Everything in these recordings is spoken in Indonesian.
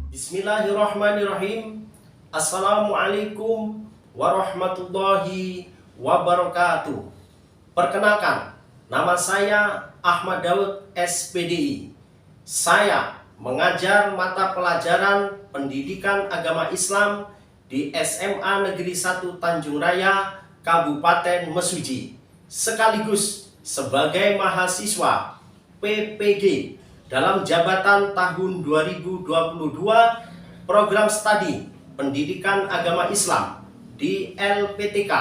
Bismillahirrahmanirrahim. Assalamualaikum warahmatullahi wabarakatuh. Perkenalkan, nama saya Ahmad Daud SPDI. Saya mengajar mata pelajaran Pendidikan Agama Islam di SMA Negeri 1 Tanjung Raya, Kabupaten Mesuji, sekaligus sebagai mahasiswa PPG dalam jabatan tahun 2022 program studi Pendidikan Agama Islam di LPTK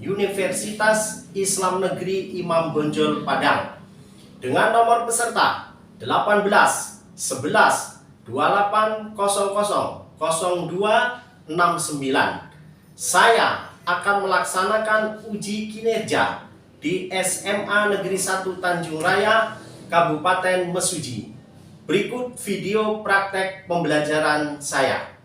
Universitas Islam Negeri Imam Bonjol Padang dengan nomor peserta 18 11 28 00 02 69. Saya akan melaksanakan uji kinerja di SMA Negeri 1 Tanjung Raya, Kabupaten Mesuji. Berikut video praktek pembelajaran saya.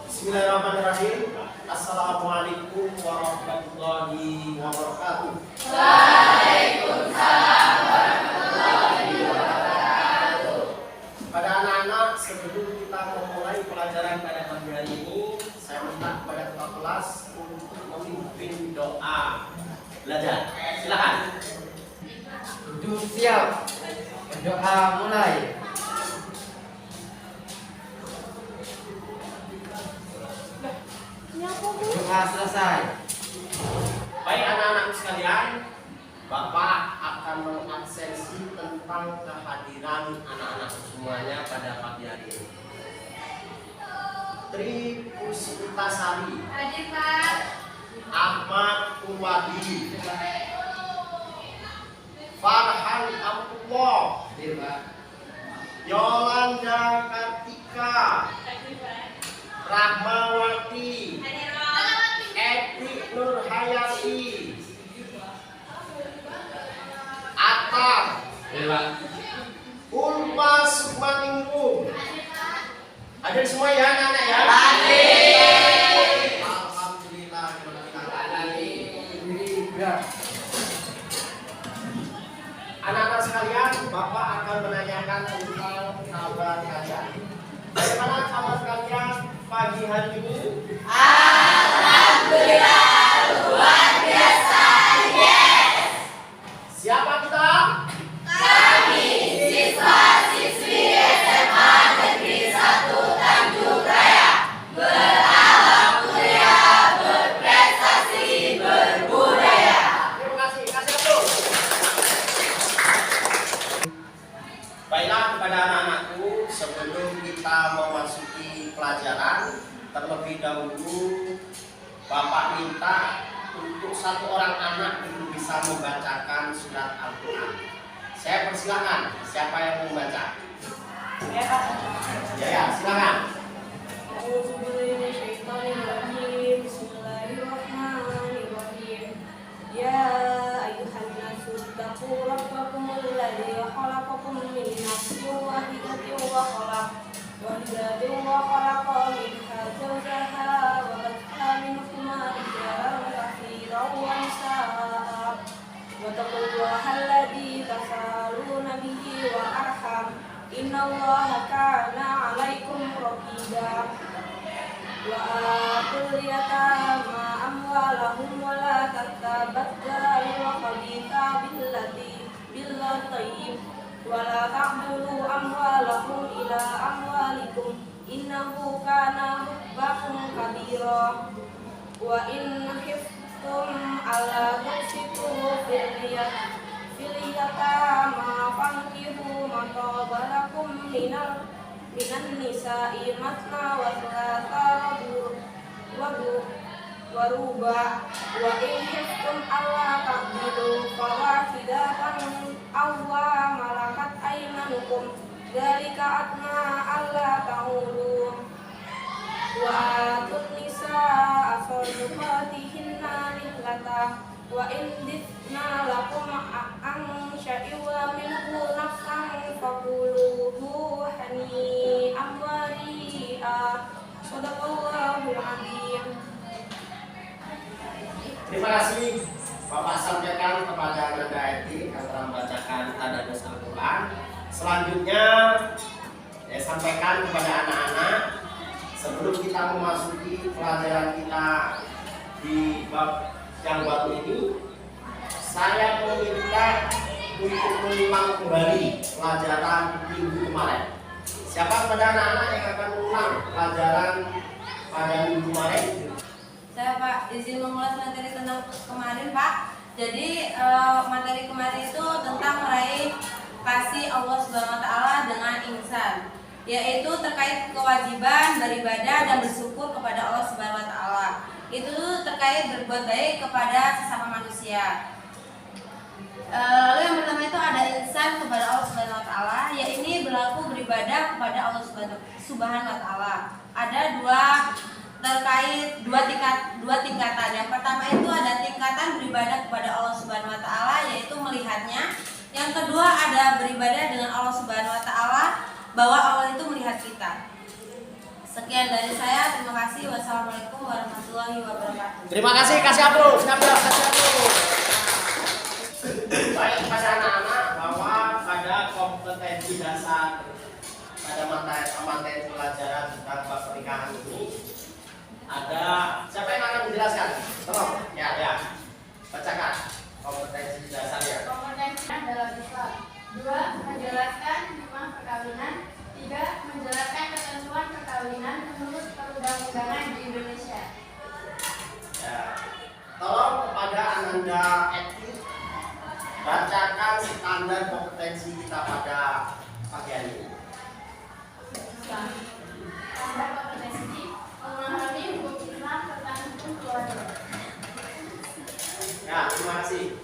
Bismillahirrahmanirrahim. Assalamualaikum warahmatullahi wabarakatuh. Waalaikumsalam warahmatullahi wabarakatuh. Pada anak-anak, sebelum kita memulai pelajaran pada pagi hari ini, saya minta kepada ketua kelas untuk memimpin doa belajar. Silakan. Duduk siap. Doa mulai. Doa selesai. Baik anak-anak sekalian, Bapak akan mengabsensi tentang kehadiran anak-anak semuanya pada pagi hari ini. Tri Puspitasari, Hadir, Pak. Ahmad Purwadi, Farhan Abdullah, Hadir, Pak. Yolanda Kartika, Hadir, Pak. Rahmawati, Hadir, Pak. Eti Nurhayati, Atar, Hadir, Pak. Ulfa Sukmaningrum. Hadir semua ya anak-anak ya? Alhamdulillah. Anak-anak sekalian, Bapak akan menanyakan tentang kabar kalian. Bagaimana kabar kalian pagi hari ini? Alhamdulillah, luar biasa. Yes. Siapa kita? Kami siswa-siswi SMA Negeri 1 Tanjung Raya beralhamdulillah berprestasi berbudaya. Terima kasih. Kasih tepuk. Baiklah kepada anak-anakku, sebelum kita memasuki pelajaran, terlebih dahulu Bapak minta untuk satu orang anak itu bisa membacakan surat Al-Quran. Saya persilakan, siapa yang mau membaca? Ya, silakan. A'udzubillahi Bismillahirrahmanirrahim. Ya ayyuhan nasu taqu rabbakumul ladzi khalaqakum min nafsin wahidatin wa khalaqa minha zawjaha wa batha minhuma rijalan katsiran wa nisaa'a wa taqullaha alladzi tasaaluna bihi wa arham innallaha kana 'alaikum raqiba. Wa atul yatama amwalahum wa la tatabaddalu khabitha billati tayyib wa la ta'bulu amwalahum ila amwalikum innahu kana hubbakum kabira. Wa in khiftum alla tuqsitu fil yatama fankihu ma taba lakum minan nisa'i matna wa thulatha wa ruba wa in khiftum alla ta'dilu fawahidatan aw ma malakat aymanukum dzalika adna alla ta'ulu wa atun nisa'a sadaqatihinna nihlata wa in dithna lakum an sya'iwa minhu nafsan faquluhu hani'an mari'a Shadaqallahul adzim. Terima kasih Bapak sampaikan kepada Nanda Eti yang telah membacakan tadarus Al-Quran. Selanjutnya saya sampaikan kepada anak-anak sebelum kita memasuki pelajaran kita di bab yang baru ini, saya meminta untuk mengulang kembali pelajaran minggu kemarin. Siapa kepada anak-anak yang akan mengulang pelajaran pada minggu kemarin? Saya Pak izin mengulas materi tentang kemarin Pak. Jadi materi kemarin itu tentang meraih kasih Allah Subhanahu Wa Taala dengan ihsan, yaitu terkait kewajiban beribadah dan bersyukur kepada Allah Subhanahu Wa Taala. Itu terkait berbuat baik kepada sesama manusia. Lalu yang pertama itu ada ihsan kepada Allah Subhanahu Wa Taala, yaitu berlaku beribadah kepada Allah Subhanahu Wa Taala. Ada dua tingkatan. Yang pertama itu ada tingkatan beribadah kepada Allah Subhanahu Wa Taala, yaitu melihatnya. Yang kedua ada beribadah dengan Allah Subhanahu Wa Taala, bahwa Allah itu melihat kita. Sekian dari saya, terima kasih. Wassalamualaikum warahmatullahi wabarakatuh. Terima kasih, kasih aplaus, kasih aplaus. Baik kepada anak-anak bahwa pada kompetensi dasar pada materi pelajaran tentang bab pernikahan ini ada siapa yang akan menjelaskan? Tolong, ya, bacakan kompetensi dasarnya. Kompetensi dalam Islam. 2. Menjelaskan hikmah perkawinan. 3. Menjelaskan ketentuan perkawinan menurut perundang-undangan di Indonesia. Ya. Tolong kepada Ananda Eti bacakan standar kompetensi kita pada pagi hari ini. Standar kompetensi memahami hukum Islam tentang hukum keluarga. Ya, terima kasih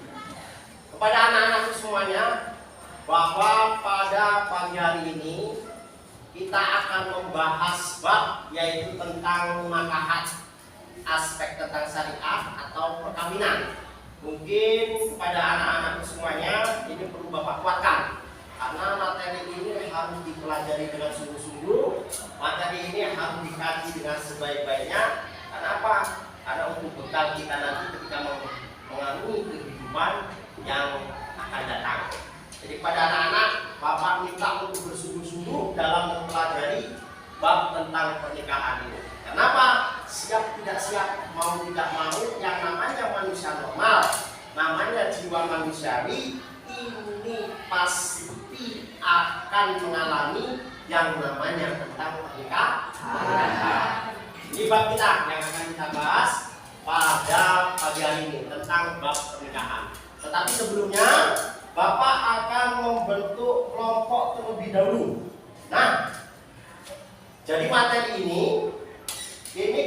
kepada anak-anak semuanya bahwa pada pagi hari ini kita akan membahas bab yaitu tentang nikahat, aspek tentang syariat atau perkawinan. Mungkin kepada anak-anak semuanya ini perlu Bapak kuatkan karena materi ini harus dipelajari dengan sungguh-sungguh. Materi ini harus dikaji dengan sebaik-baiknya. Kenapa? Karena untuk bekal kita nanti ketika mengalami kehidupan yang akan datang. Jadi pada anak-anak, Bapak minta untuk bersungguh-sungguh dalam mempelajari bab tentang pernikahan ini. Kenapa? Siap tidak siap, mau tidak mau, yang namanya manusia normal, namanya jiwa manusiawi, ini pasti akan mengalami yang namanya tentang pernikahan. Ini bab kita yang akan kita bahas pada pagi hari ini tentang bab pernikahan. Tetapi sebelumnya Bapak akan membentuk kelompok terlebih dahulu. Nah, jadi materi ini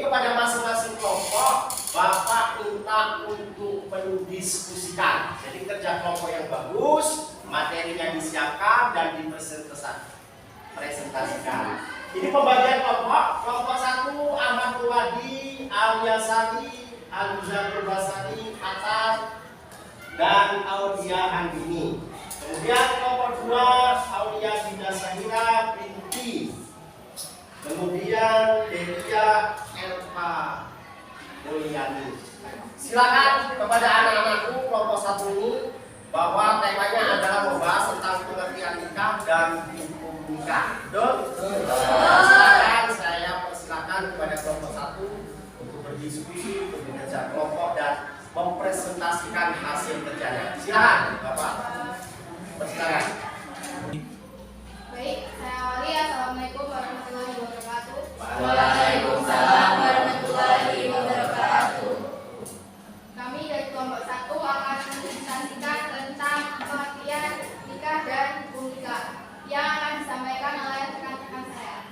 kepada masing-masing kelompok Bapak minta untuk mendiskusikan. Jadi kerja kelompok yang bagus, materinya disiapkan dan dipresentasikan. Ini pembagian kelompok. Kelompok 1 Ahmad Ruwadi, Al-Yasari, Al-Muzafir Basari, Atar, dan Aulia Andini. Kemudian kelompok 2 Aulia Binda Sahira binti. Kemudian Delia Elva Mulyani. Silakan kepada anak-anakku kelompok 1 ini bahwa temanya adalah membahas tentang pengertian nikah dan hukum nikah. Betul? Silakan, saya persilakan kepada kelompok 1 untuk berdiskusi, untuk bekerja kelompok dan mempresentasikan hasil kerjanya. Silakan, Bapak. Persilakan. Baik, saya awali. Assalamualaikum warahmatullahi wabarakatuh. Waalaikumsalam warahmatullahi wabarakatuh. Kami dari kelompok 1 akan mempresentasikan tentang pengertian nikah dan hukum nikah yang akan disampaikan oleh rekan-rekan saya.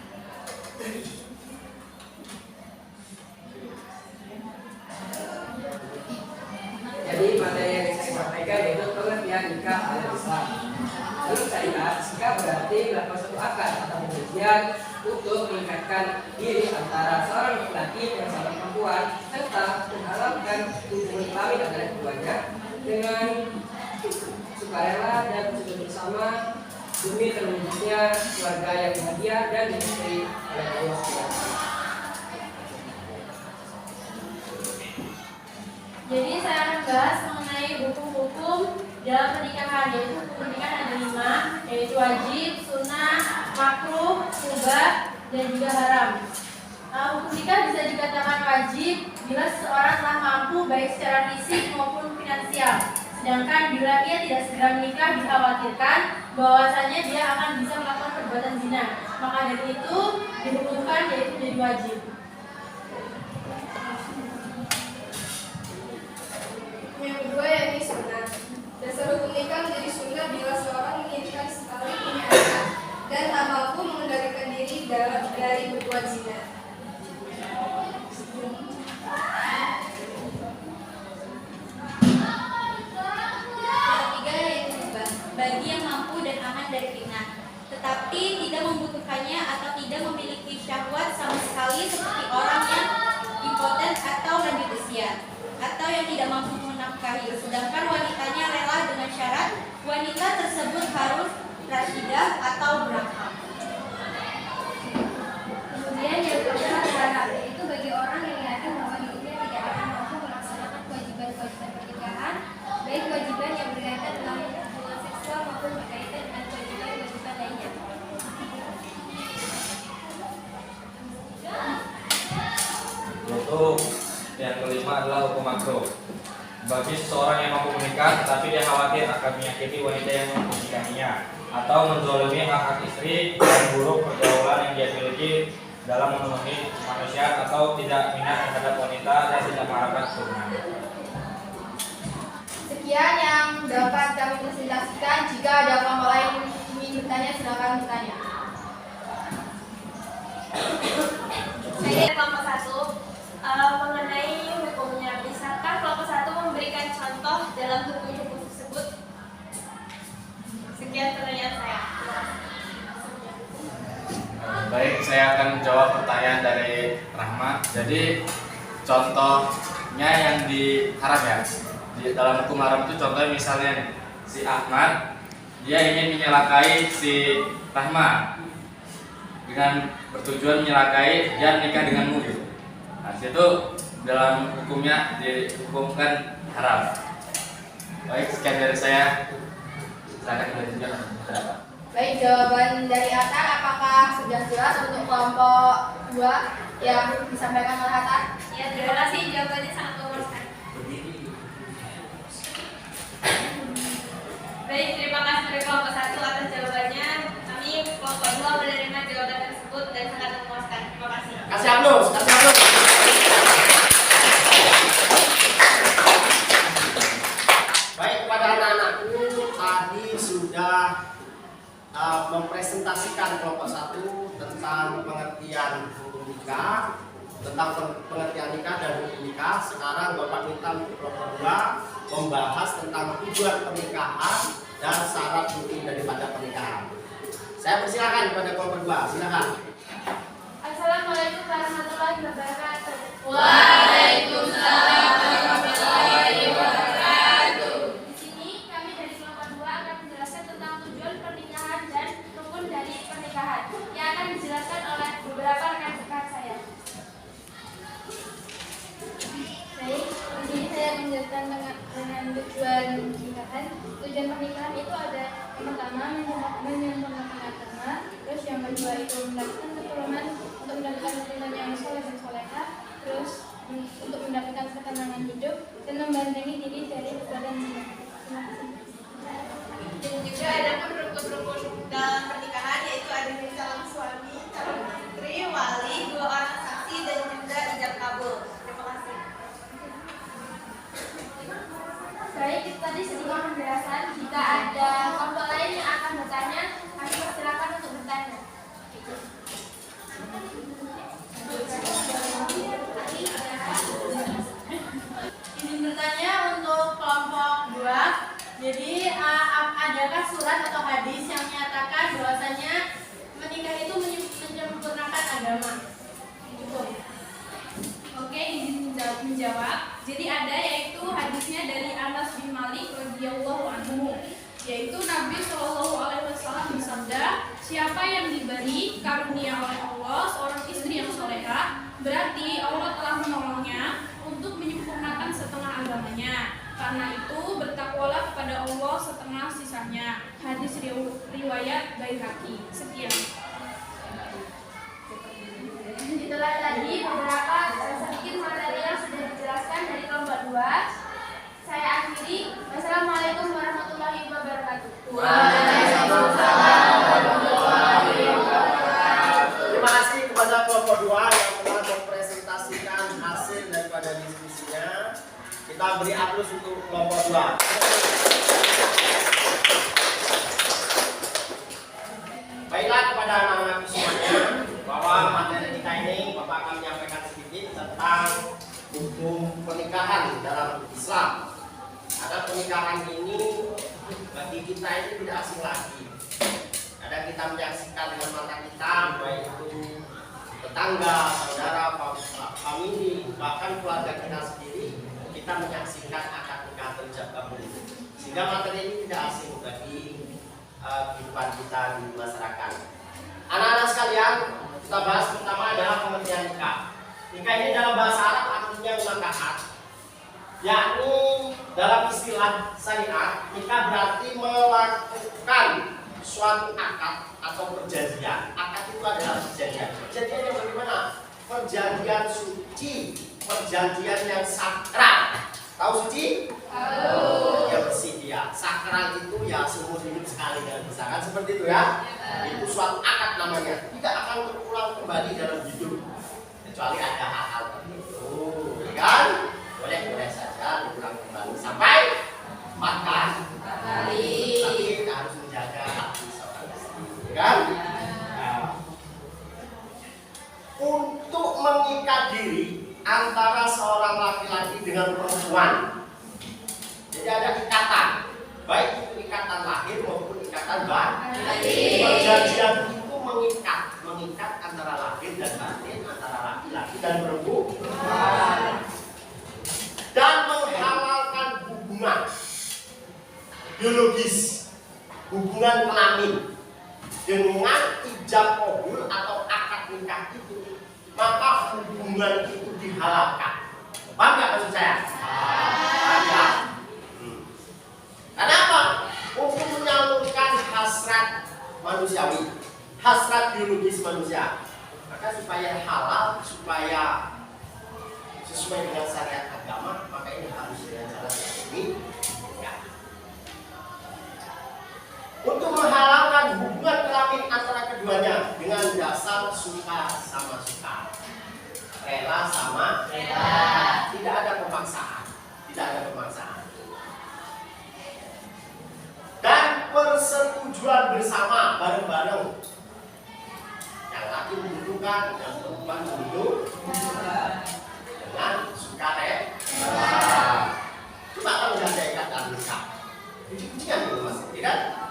Jadi materi yang saya sampaikan yaitu pengertian nikah dalam Islam. Menurut syariat, nikah berarti melakukan suatu akad atau perjanjian untuk meningkatkan diri antara seorang laki-laki dan seorang perempuan serta menghalalkan hubungan kelamin antara keduanya dengan sukarela dan bersatu bersama demi terwujudnya keluarga yang bahagia dan diberkahi oleh Allah SWT. Jadi saya akan bahas mengenai hukum-hukum dalam pernikahan, yaitu hukum pernikahan ada 5, yaitu wajib, sunnah, makruh, mubah, dan juga haram. Hukum nikah bisa dikatakan wajib bila seseorang telah mampu baik secara fisik maupun finansial. Sedangkan bila ia tidak segera menikah dikhawatirkan bahwasanya dia akan bisa melakukan perbuatan zina. Maka dari itu dihukumkan yaitu menjadi wajib. Yang kedua yakni sunnah. Dasar hukum nikah menjadi sunnah bila seorang menginginkan sekali punya anak dan tak mampu mengendalikan diri dari berbuat zina. Bagi yang mampu dan aman dari fitnah, tetapi tidak membutuhkannya atau tidak memiliki syahwat sama sekali, seperti orang yang impoten atau lanjut usia, atau yang tidak mampu menafkahi. Sedangkan wanitanya rela dengan syarat wanita tersebut harus rasyidah atau berakal. Kemudian yang kedua adalah yaitu bagi orang yang yakin bahwa hidupnya tidak akan mampu melaksanakan kewajiban-kewajiban pernikahan, baik kewajiban yang berkaitan dengan hubungan seksual maupun berkaitan dengan kewajiban-kewajiban lainnya. Untuk yang kelima adalah hukum makruh. Bagi seseorang yang mampu menikah tetapi dia khawatir akan menyakiti wanita yang menikahinya atau menzalimi hak istri dan buruk pergaulan yang dia miliki dalam memenuhi kemanusiaan atau tidak minat terhadap wanita dan tidak mengharapkan keturunan. Sekian yang dapat kami presentasikan. Jika ada kelompok lain ingin bertanya, silakan bertanya. Saya kelompok 1 mengenai hukumnya. Misalkan kelompok 1 memberikan contoh dalam hukum-hukum tersebut. Sekian pertanyaan saya. Baik, saya akan menjawab pertanyaan dari Rahma. Jadi contohnya yang diharam ya. Di dalam hukum haram itu contohnya misalnya nih, si Ahmad dia ingin menyelakai si Rahma dengan bertujuan menyelakai dan nikah denganmu gitu. Nah, situ dalam hukumnya dihukumkan haram. Baik, sekian dari saya. Silakan dilanjutkan. Baik, jawaban dari Atta apakah sudah jelas untuk kelompok 2 yang disampaikan oleh Atta? Ya, terima kasih, jawabannya sangat memuaskan. Baik, terima kasih dari kelompok 1 atas jawabannya. Kami kelompok 2 menerima jawaban tersebut dan sangat memuaskan. Terima kasih. Kasih aplaus, kasih aplaus. Baik, kepada anak-anakku tadi sudah mempresentasikan kelompok 1 tentang pengertian hukum nikah, tentang pengertian nikah dan hukum nikah. Sekarang Bapak minta untuk kelompok 2 membahas tentang tujuan pernikahan dan syarat inti daripada pernikahan. Saya persilakan kepada kelompok 2, silakan. Assalamualaikum warahmatullahi wabarakatuh. Waalaikumsalam warahmatullahi wabarakatuh. Di sini kami dari kelompok 2 akan menjelaskan tentang tujuan pernikahan dan rukun dari pernikahan yang akan dijelaskan oleh beberapa rekan-rekan saya. Baik, di sini saya menjelaskan dengan tujuan pernikahan. Tujuan pernikahan itu ada yang pertama menyempurnakan agama, terus yang kedua itu mendapatkan keturunan untuk mendapatkan keturunan yang soleh dan soleha, terus untuk mendapatkan ketenangan hidup dan membentengi diri dari perbuatan zina. Terima kasih. Dan juga ada rukun-rukun dalam pernikahan, yaitu adanya calon suami, calon istri, wali, 2 orang saksi, dan juga ijab kabul. Terima kasih. Baik, itu tadi sedikit penjelasan. Jika ada kelompok lain yang akan bertanya, kami persilakan untuk bertanya. Izin bertanya untuk kelompok 2. Jadi adakah surat atau hadis yang menyatakan bahwasanya menikah itu menyempurnakan agama? Oke, izin menjawab. Jadi ada, yaitu hadisnya dari Anas bin Malik radhiyallahu anhu, yaitu Nabi Shallallahu alaihi wasallam bersabda, siapa yang diberi karunia oleh Allah seorang istri yang soleha, berarti Allah telah menolongnya untuk menyempurnakan setengah agamanya. Karena itu bertakwalah kepada Allah setengah sisanya. Hadis riwayat Baihaqi. Sekian. Itulah tadi beberapa sedikit materi yang sudah dijelaskan dari kelompok 2. Saya akhiri. Wassalamualaikum warahmatullahi wabarakatuh. Terima kasih kepada kelompok 2 yang telah mempresentasikan hasil daripada diskusinya. Kita beri aplaus untuk kelompok 2. Baiklah, kepada anak-anak semuanya, bahwa materi kita ini Bapak akan menyampaikan sedikit tentang hukum pernikahan dalam Islam. Karena pernikahan ini bagi kita ini tidak asing lagi. Kadang kita menyaksikan dengan mata kita, baik itu tetangga, saudara, famili, bahkan keluarga kita sendiri, kita menyaksikan akad nikah terjadi kabul. Sehingga materi ini tidak asing bagi kehidupan kita di masyarakat. Anak-anak sekalian, kita bahas pertama adalah pengertian nikah. Nikah ini dalam bahasa Arab artinya menakah, yakni dalam istilah syariat, nikah berarti melakukan suatu akad atau perjanjian. Akad itu adalah perjanjian. Perjanjian yang bagaimana? Perjanjian suci, perjanjian yang sakral. Tahu suci? Tahu. Ya bersih dia. Sakral itu ya seumur hidup sekali dan misalkan seperti itu ya. Itu suatu akad namanya. Tidak akan terulang kembali dalam hidup kecuali ada hal-hal tertentu. Kan? Boleh saja diulang kembali sampai 4 kali. Tapi kita harus menjaga hati seorang istri. Kan? Nah, untuk mengikat diri antara seorang laki-laki dengan perempuan, jadi ada ikatan, baik itu ikatan lahir maupun ikatan batin. Perjanjian itu mengikat antara lahir dan batin, antara laki-laki dan perempuan, dan menghalalkan hubungan biologis, hubungan kelamin dengan ijab qabul atau akad nikah itu, maka hubungan itu dihalalkan. Paham nggak maksud saya? Paham. Karena apa? Untuk menyalurkan hasrat manusiawi, hasrat biologis manusia. Maka supaya halal, supaya sesuai dengan syariat agama, maka ini harus dengan jalan seperti ini. Untuk menghalalkan hubungan kelamin antara keduanya dengan dasar suka sama suka, rela sama rela, tidak ada pemaksaan, dan persetujuan bersama bareng-bareng. Yang laki membutuhkan, yang perempuan membutuhkan dengan suka rela. Coba kalau nggak ada ikatan nikah, uji-ujian dulu mas, tidak?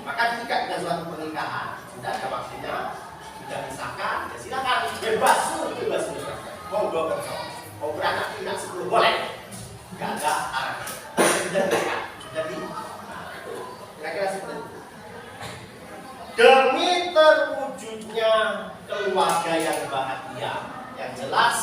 Maka jika dengan suatu pernikahan sudah ada waktunya, sudah disahkan, ya silakan bebas. Monggo bersama. Mau beranak tidak 10 boleh. Enggak ada arah. Sudah nikah, sudah di. Kira-kira seperti itu. Demi terwujudnya keluarga yang bahagia, yang jelas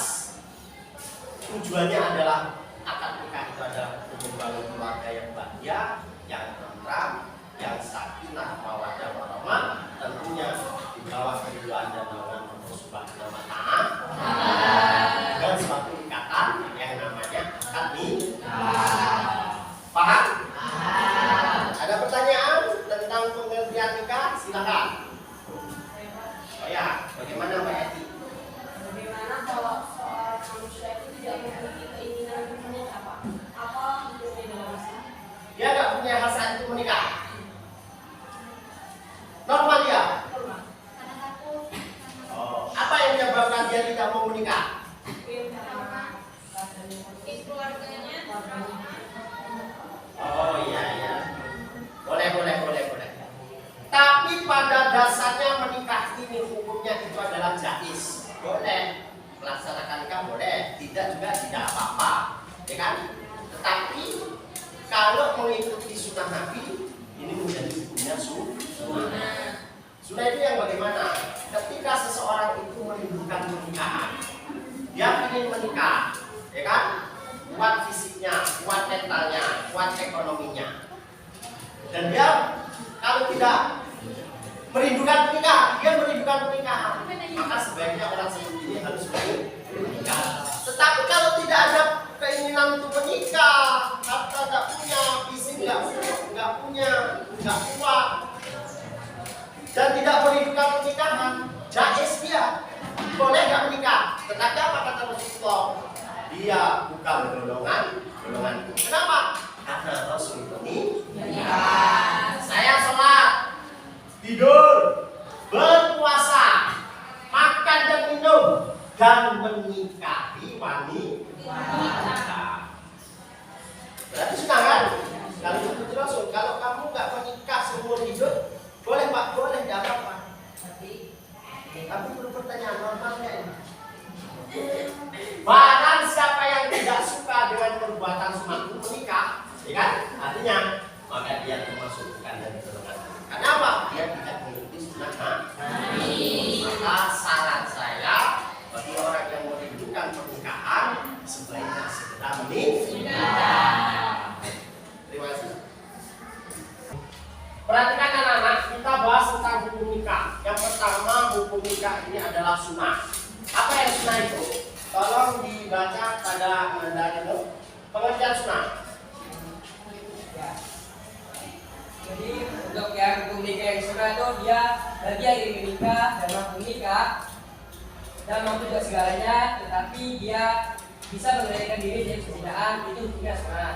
tujuannya adalah akad nikah itu adalah untuk membangun keluarga yang bahagia, yang tentram, yang sakinah, mawaddah warahmah, tentunya di bawah keridhaan dan naungan Allah Subhanahu wa Ta'ala, dan suatu ikatan yang namanya akad nikah. Paham? Ada pertanyaan tentang pengertian nikah? Silakan. Oh ya, bagaimana Mbak Eti? Bagaimana kalau seorang manusia itu tidak memiliki keinginan untuk menikah, Pak? Apa hukumnya dalam Islam? Dia nggak punya hasrat untuk menikah. Normal dia. Oh, apa yang menyebabkan dia tidak mau menikah? Oh iya. Boleh. Tapi pada dasarnya menikah ini hukumnya itu adalah jais. Boleh melaksanakan nikah, boleh. Tidak juga tidak apa-apa, ya kan? Tetapi kalau mengikuti sunnah Nabi, ini menjadi hukumnya sunnah. Sunnah itu yang bagaimana? Ketika seseorang itu merindukan pernikahan, dia ingin menikah, ya kan? kuat fisiknya, kuat mentalnya, kuat ekonominya. Dan dia kalau tidak merindukan pernikahan, dia merindukan pernikahan. Maka sebaiknya orang seperti ini harus menikah. Tetapi kalau tidak ada keinginan untuk menikah, harta tidak punya, fisik nggak punya, nggak kuat, dan tidak merindukan pernikahan, jais dia, boleh nggak menikah. Tetapi apa kata Rasulullah? Dia bukan golongan. Kenapa? Karena Rasul ini saya sholat, tidur, berpuasa, makan dan minum, dan menikahi wanita. Berarti sudah kan? Kalau itu Rasul, kalau kamu nggak menikah seumur hidup, boleh Pak, boleh, tidak apa-apa. Tapi pertanyaan normalnya ini. Bahkan siapa yang tidak suka dengan perbuatan sunat menikah, ya kan? Artinya maka dia termasuk bukan dari golongan. Kenapa? Dia tidak mengikuti sunat Nabi. Maka saran saya bagi orang yang merindukan pernikahan sebaiknya segera menikah. Terima kasih. Perhatikan anak-anak, kita bahas tentang hukum nikah. Yang pertama, hukum nikah ini adalah sunnah. Apa yang sunnah itu? Tolong dibaca pada mandanya itu. Pengertian sunnah. Ya. Jadi untuk yang hukum nikah yang sunnah itu dia bagi yang ingin menikah dan mampu menikah dan mampu juga segalanya, tetapi dia bisa mengendalikan diri dari kezinaan, itu hukumnya sunnah.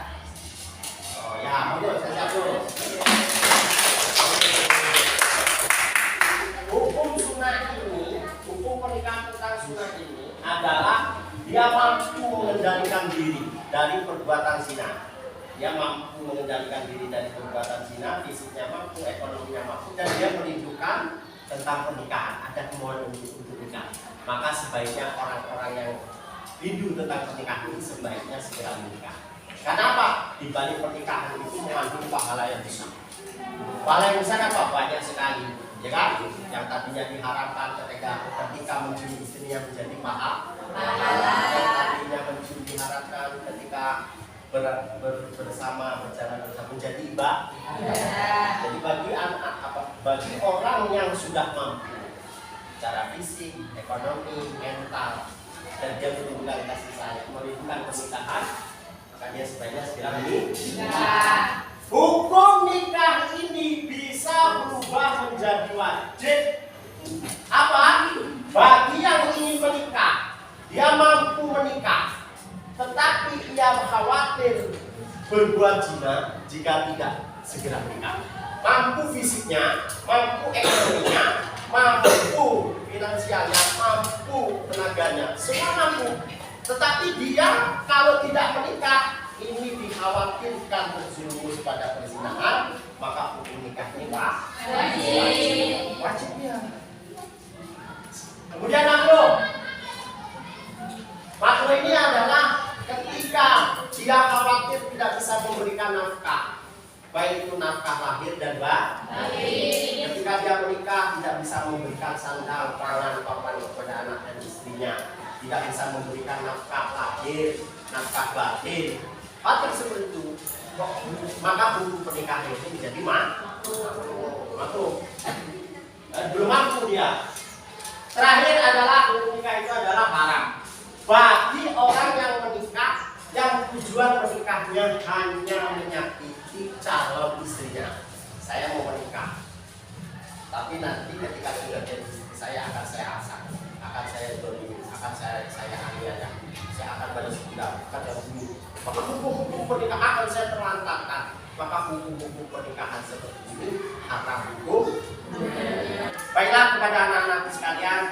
Oh ya, betul, saya siap dulu. Hukum sunnah ini, hukum pernikahan tentang sunnah ini adalah dia mampu mengendalikan diri dari perbuatan zina. Dia mampu mengendalikan diri dari perbuatan zina, fisiknya mampu, ekonominya mampu, dan dia merindukan tentang pernikahan. Ada kemauan untuk nikah. Maka sebaiknya orang-orang yang rindu tentang pernikahan ini sebaiknya segera menikah. Kenapa? Di balik pernikahan itu mengandung pahala yang besar. Pahala yang besar apa? Banyak sekali, ya kan? Yang tadinya diharapkan ketika mencuri istrinya menjadi pahala. Yang tadinya mencuri diharapkan ketika berjalan bersama menjadi ibadah. Jadi bagi orang yang sudah mampu secara fisik, ekonomi, mental, dan dia merindukan kasih sayang, merindukan pernikahan, maka dia sebaiknya segera menikah. Hukum nikah ini bisa berubah menjadi wajib. Apa? Bagi yang ingin menikah, dia mampu menikah, tetapi ia khawatir berbuat zina jika tidak segera menikah. Mampu fisiknya, mampu ekonominya, mampu finansialnya, mampu tenaganya, semua mampu. Tetapi dia kalau tidak menikah, ini dikhawatirkan terjerumus pada perzinahan, maka hukum nikah ini wajibnya. Kemudian makro ini adalah ketika dia khawatir tidak bisa memberikan nafkah, baik itu nafkah lahir dan batin. Ketika dia menikah tidak bisa memberikan sandang, pangan, papan kepada anak dan istrinya, tidak bisa memberikan nafkah lahir, nafkah batin. Hal seperti itu, maka hukum pernikahan itu menjadi makruh. Belum mampu dia. Terakhir adalah hukum nikah itu adalah haram bagi orang yang menikah yang tujuan menikahnya hanya menyakiti calon istrinya. Saya mau menikah, tapi nanti ketika sudah jadi istri saya akan saya asak, akan saya dolimi, akan saya aniaya, saya akan balas dendam, akan saya bunuh. Maka hukum-hukum pernikahan akan saya terlantarkan. Maka hukum-hukum pernikahan seperti ini haram hukum. Baiklah kepada anak-anak sekalian,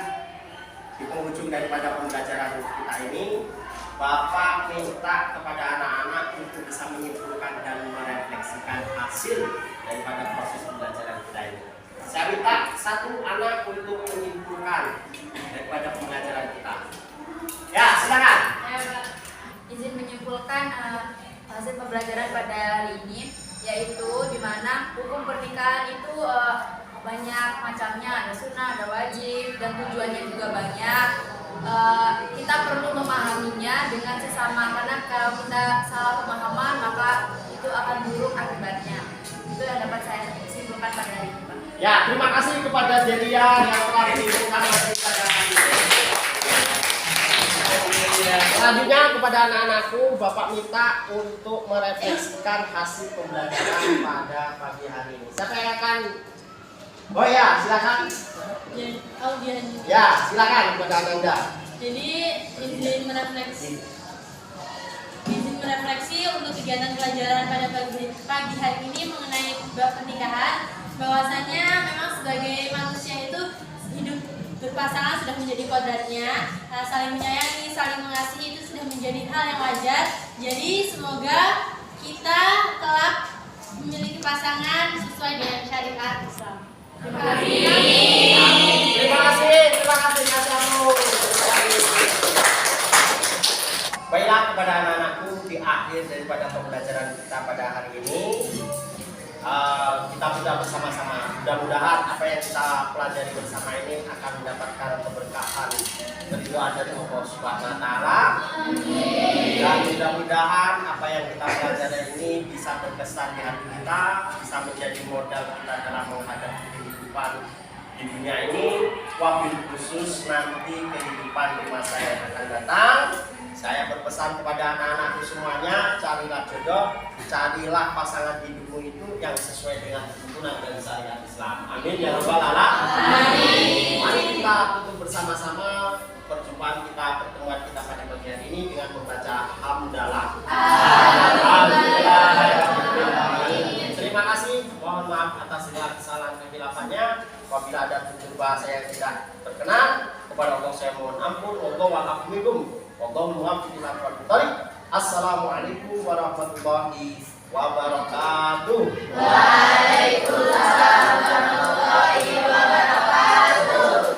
di penghujung daripada pembelajaran kita ini, Bapak minta kepada anak-anak untuk bisa menyimpulkan dan merefleksikan hasil daripada proses pembelajaran kita ini. Saya minta satu anak untuk menyimpulkan daripada pembelajaran kita. Ya, silakan. Izin menyimpulkan hasil pembelajaran pada hari ini, yaitu di mana hukum pernikahan itu banyak macamnya, ada sunnah, ada wajib, dan tujuannya juga banyak. Kita perlu memahaminya dengan sesama, karena kalau kita salah pemahaman maka itu akan buruk akibatnya. Itu yang dapat saya simpulkan pada hari ini, Pak. Ya, terima kasih kepada Delia yang telah menunjukkan materi pada hari ini. Selanjutnya kepada anak-anakku, Bapak minta untuk merefleksikan hasil pembelajaran pada pagi hari ini. Siapa yang akan? Oh ya, silakan. Ya, silakan kepada Ananda. Jadi izin merefleksi untuk kegiatan pelajaran pada pagi hari ini mengenai bab pernikahan, bahwasanya memang sebagai manusia itu hidup berpasangan sudah menjadi kodratnya, saling menyayangi, saling mengasihi itu sudah menjadi hal yang wajar. Jadi semoga kita kelak memiliki pasangan sesuai dengan syariat Islam. Terima kasih. Terima kasih kamu. Baiklah kepada anak-anakku, di akhir daripada pembelajaran kita pada hari ini, kita sudah bersama-sama. Mudah-mudahan apa yang kita pelajari bersama ini akan mendapatkan keberkahan dari doa dari Allah Subhanahu wa Ta'ala. Dan mudah-mudahan apa yang kita pelajari ini bisa berkesan di hati kita, bisa menjadi modal kita dalam menghadapi kehidupan di dunia ini, wabil khusus nanti kehidupan di masa yang akan datang. Saya berpesan kepada anak-anakku semuanya, carilah jodoh, carilah pasangan hidupmu itu yang sesuai dengan tuntunan dan syariat Islam. Amin ya rabbal alamin. Mari kita tutup bersama-sama pertemuan kita pada pagi hari ini dengan membaca hamdalah. Terima kasih. Mohon maaf atas segala kesalahan kehilafannya. Apabila ada tutur bahasa yang tidak berkenan, kepada Allah saya mohon ampun. Wallahu a'lam. Assalamualaikum warahmatullahi wabarakatuh. Waalaikumsalam warahmatullahi wabarakatuh.